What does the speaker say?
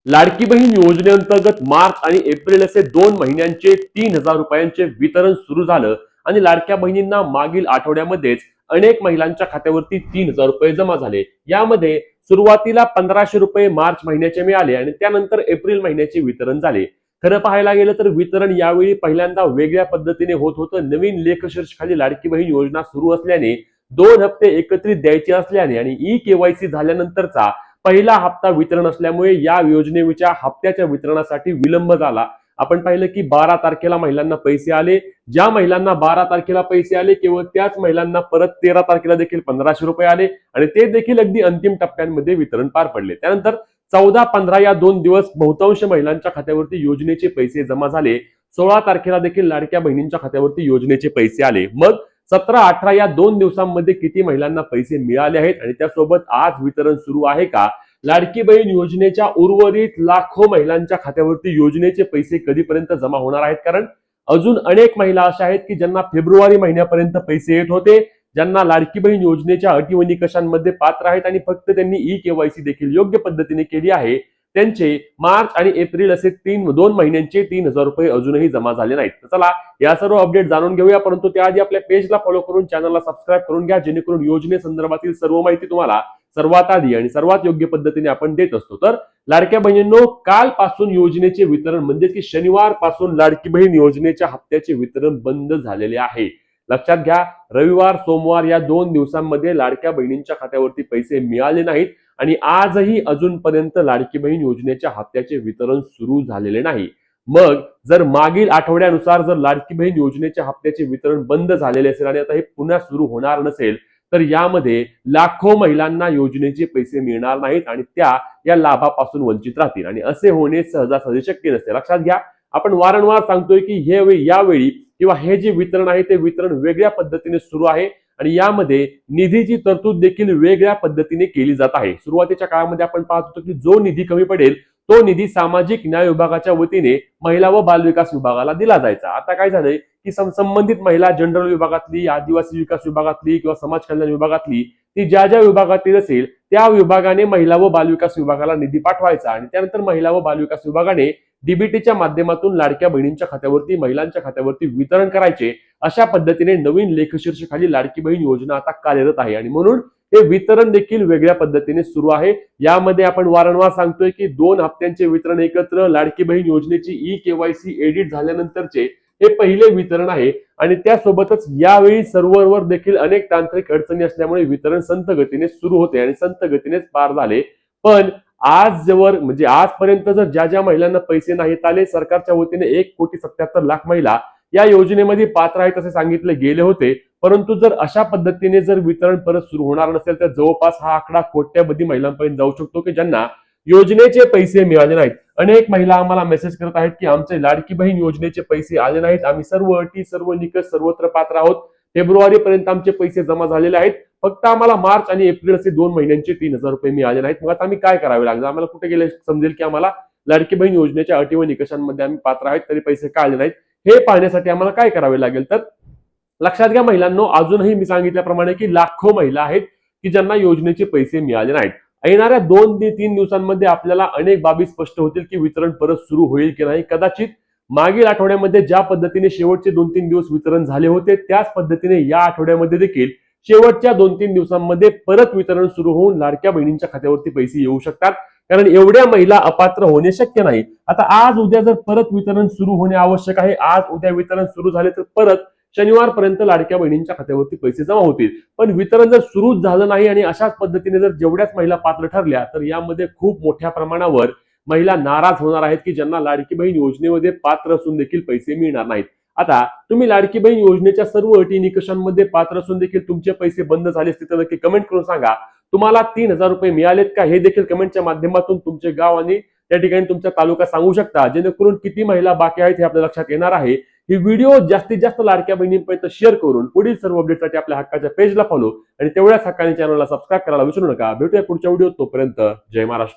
लाडकी बहीण योजनेअंतर्गत मार्च आणि एप्रिल असे 2 महिन्यांचे 3,000 रुपयांचे वितरण सुरू झालं आणि लाडक्या बहिणींना मागील आठवड्यामध्येच अनेक महिलांच्या खात्यावरती 3,000 रुपये जमा झाले। यामध्ये सुरुवातीला 1,500 रुपये मार्च महिन्याचे मिळाले आणि त्यानंतर एप्रिल महिन्याचे वितरण झाले। खरं पाहायला गेलं तर वितरण यावेळी पहिल्यांदा वेगळ्या पद्धतीने होत होतं। नवीन लेखशीर्षाखाली लाडकी बहीण योजना सुरू असल्याने 2 हप्ते एकत्रित द्यायचे असल्याने आणि ई-केवायसी झाल्यानंतरचा पहिला हप्ता वितरण असल्यामुळे या योजनेच्या हप्त्याच्या वितरणासाठी विलंब झाला। आपण पाहिलं की 12 तारखेला महिलांना पैसे आले। ज्या महिलांना 12 तारखेला पैसे आले केवळ त्याच महिलांना परत 13 तारखेला देखील 1,500 रुपये आले आणि ते देखील अगदी अंतिम टप्प्यांमध्ये वितरण पार पडले। त्यानंतर 14-15 या 2 दिवस बहुतांश महिलांच्या खात्यावरती योजनेचे पैसे जमा झाले। 16 तारखेला देखील लाडक्या बहिणींच्या खात्यावरती योजनेचे पैसे आले। मग 17-18 या 2 दिवसांमध्ये किती महिलांना पैसे मिळाले आहेत आणि त्यासोबत आज वितरण सुरू आहे का? लाडकी बहीण योजनेच्या उर्वरित लाखो महिलांच्या खात्यावरती योजनेचे पैसे कधीपर्यंत जमा होणार आहेत? कारण अजून अनेक महिला अशा आहेत की ज्यांना फेब्रुवारी महिन्यापर्यंत पैसे येत होते, ज्यांना लाडकी बहीण योजनेच्या अटी व निकषांमध्ये पात्र आहेत आणि फक्त त्यांनी ई-केवायसी देखील योग्य पद्धतीने केली आहे, त्यांचे मार्च आणि एप्रिल असे 2 महिन्यांचे 3,000 रुपये अजूनही जमा झाले नाहीत। तर चला या सर्व अपडेट जाणून घेऊया, परंतु त्याआधी आपल्या पेजला फॉलो करून चॅनलला सबस्क्राईब करून घ्या, जेणेकरून योजनेसंदर्भातील सर्व माहिती तुम्हाला सर्वात आधी आणि सर्वात योग्य पद्धतीने आपण देत असतो। तर लाडक्या बहिणींनो, कालपासून योजनेचे वितरण म्हणजे की शनिवार पासून लाडकी बहीण योजनेच्या हप्त्याचे वितरण बंद झालेले आहे। लक्षात घ्या, रविवार सोमवार या 2 दिवसांमध्ये लाडक्या बहिणींच्या खात्यावरती पैसे मिळाले नाहीत आणि आजही अजूनपर्यंत लाडकी बहीण योजनेच्या हप्त्याचे वितरण सुरू झालेले नाही। मग जर मागील आठवड्यानुसार जर लाडकी बहीण योजनेच्या हप्त्याचे वितरण बंद झालेले असेल आणि आता हे पुन्हा सुरू होणार नसेल, तर यामध्ये लाखो महिलांना योजनेचे पैसे मिळणार नाहीत आणि त्या या लाभापासून वंचित राहतील आणि असे होणे सहजासहजी शक्य नसते। लक्षात घ्या, आपण वारंवार सांगतोय की यावेळी किंवा हे जे वितरण आहे ते वितरण वेगळ्या पद्धतीने सुरू आहे आणि यामध्ये निधीची तरतूद देखील वेगळ्या पद्धतीने केली जात आहे। सुरुवातीच्या काळामध्ये आपण पाहत होतो की जो निधी कमी पडेल तो निधी सामाजिक न्याय विभागाच्या वतीने महिला व बालविकास विभागाला दिला जायचा। आता काय झालंय की संबंधित महिला जनरल विभागातली, आदिवासी विकास विभागातली किंवा समाज कल्याण विभागातली ती ज्या ज्या विभागातील असेल त्या विभागाने महिला व बालविकास विभागाला निधी पाठवायचा आणि त्यानंतर महिला व बालविकास विभागाने डीबीटीच्या माध्यमातून लाडक्या बहिणींच्या खात्यावरती, महिलांच्या खात्यावरती वितरण करायचे। अशा पद्धतीने नवीन लेखशीर्षाखाली लाडकी बहीण योजना आता कार्यरत आहे आणि म्हणून हे वितरण देखील वेगळ्या पद्धतीने सुरू आहे। यामध्ये आपण वारंवार सांगतोय की 2 हप्त्यांचे वितरण एकत्र, लाडकी बहीण योजनेची ई-केवायसी एडिट झाल्यानंतरचे हे पहिले वितरण आहे आणि त्यासोबतच यावेळी सर्व्हरवर देखील अनेक तांत्रिक अडचणी असल्यामुळे वितरण संथ गतीने सुरू होते आणि संथ गतीनेच पार झाले। पण आजपर्यंत जर ज्या ज्या महिलांना पैसे नाहीत आले, सरकारच्या वतीने 1,77,00,000 महिला या योजनेमध्ये पात्र आहेत असे सांगितले गेले होते, परंतु जर अशा पद्धतीने जर वितरण परत सुरू होणार नसेल तर जवळपास हा आकडा कोट्यवधी महिलांपर्यंत जाऊ शकतो की ज्यांना योजनेचे पैसे मिळाले नाहीत। अनेक महिला आम्हाला मेसेज करत आहेत की आमचे लाडकी बहीण योजनेचे पैसे आले नाहीत, आम्ही सर्व अटी, सर्व निकष, सर्वत्र पात्र आहोत, फेब्रुवारी पर्यंत आमचे पैसे जमा झालेले आहेत, फक्त आम्हाला मार्च आणि एप्रिल असे 2 महिन्यांचे 3,000 रुपये मिळाले नाहीत। मग आता आम्ही काय करावे लागेल? आम्हाला कुठे गेले समजेल की आम्हाला लाडकी बहीण योजनेच्या अटी व निकषांमध्ये आम्ही पात्र आहेत तरी पैसे का आले नाहीत, हे पाहण्यासाठी आम्हाला काय करावे लागेल? तर लक्षात घ्या महिलांनो, अजूनही मी सांगितल्याप्रमाणे की लाखो महिला आहेत की ज्यांना योजनेचे पैसे मिळाले नाहीत। येणाऱ्या 2 ते 3 दिवसांमध्ये आपल्याला अनेक बाबी स्पष्ट होतील की वितरण परत सुरू होईल की नाही। कदाचित मागील आठवड्यामध्ये ज्या पद्धतीने शेवटचे 2-3 दिवस वितरण झाले होते त्याच पद्धतीने या आठवड्यामध्ये देखील शेवटच्या 2-3 दिवसांमध्ये परत वितरण सुरू होऊन लाडक्या बहिणींच्या खात्यावरती पैसे येऊ शकतात, कारण एवढ्या महिला अपात्र होणे शक्य नाही। आता आज उद्या जर परत वितरण सुरू होणे आवश्यक आहे, आज उद्या वितरण सुरू झाले तर परत शनिवारपर्यंत लाडक्या बहिणींच्या खात्यावरती पैसे जमा होतील। पण वितरण जर सुरूच झालं नाही आणि अशाच पद्धतीने जर जेवढ्याच महिला पात्र ठरल्या तर यामध्ये खूप मोठ्या प्रमाणावर महिला नाराज होणार आहेत की ज्यांना लाडकी बहीण योजनेमध्ये पात्र असून देखील पैसे मिळणार नाहीत। आता तुम्ही लाडकी बहीण योजनेच्या सर्व अटी निकषांमध्ये पात्र असून देखील तुमचे पैसे बंद झाले असतील तर नक्की कमेंट करून सांगा। तुम्हाला 3,000 रुपये मिळालेत का हे देखील कमेंटच्या माध्यमातून तुमचे गाव आणि त्या ठिकाणी तुमचा तालुका सांगू शकता, जेणेकरून किती महिला बाकी आहेत हे आपल्या लक्षात येणार आहे। ही व्हिडिओ जास्तीत जास्त लाडक्या बहिणींपर्यंत शेअर करून पुढील सर्व अपडेटसाठी आपल्या हक्काच्या पेजला फॉलो आणि तेवढ्याच हक्काने चॅनलला सबस्क्राईब करायला विसरू नका। भेटूया पुढच्या व्हिडिओत, तोपर्यंत जय महाराष्ट्र।